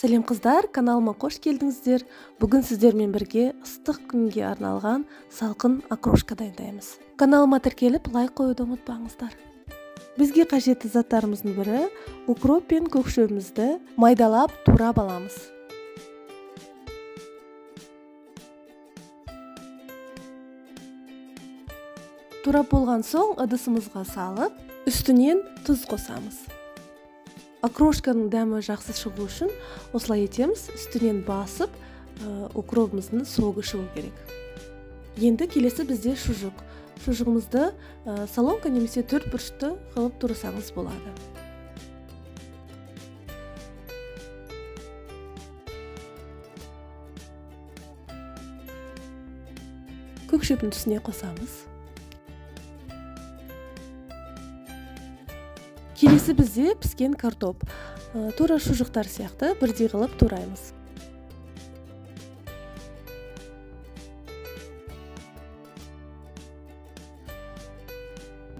Сәлем қыздар, каналыма қош келдіңіздер. Бүгін сіздермен бірге ыстық күнге арналған салқын окрошка дайындаймыз. Каналыма тіркеліп, лайк қоюды ұмытпаңыздар. Бізге қажетті заттарымыздың бірі укроп пен көкшөбімізді майдалап турап аламыз. Турап болған соң ыдысымызға салып, үстінен тұз қосамыз. Окрошканың дәмі жақсы шығу үшін осылай етеміз, үстінен басып, укробымыздың соғы шығу керек. Енді келесі бізде шұжық. Шұжығымызды солонка немесе төрт бұрышты қылып тұрсаңыз болады. Көкшөптің үстіне қосамыз. Келесі бізде піскен картоп. Тура шұжықтар сияқты бірдей қылып тураймыз.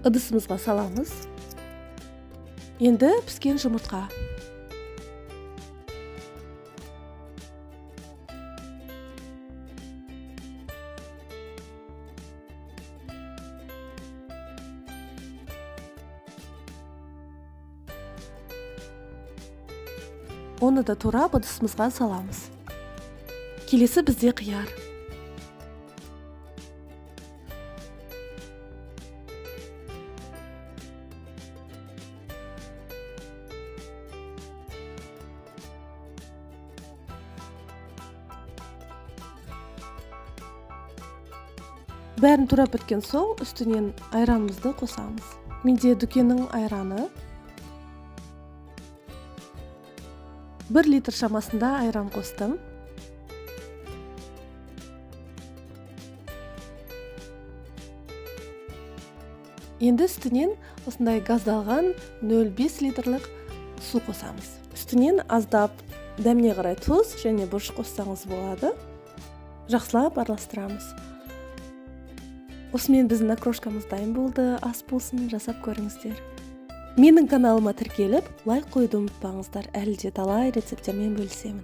Ыдысымызға саламыз. Енді піскен жұмыртқа. Оны да турап ыдысымызға саламыз. Келесі бізде қияр. Бәрін турап біткен соң, үстінен айранымызды қосамыз. Менде дүкеннің айраны. 1 литр шамасында айран қостым. Енді үстінен осындай газдалған 0,5 литрлік су қосамыз. Үстінен аздап дәміне қарай тұз және бұрыш қоссаңыз болады. Жақсылап араластырамыз. Осымен біздің окрошкамыз дайын болды. Ас болсын, жасап көріңіздер. Менің каналыма тіркеліп, лайк қойды ұмытпаңыздар. Әлі де талай рецептермен бөлісемін.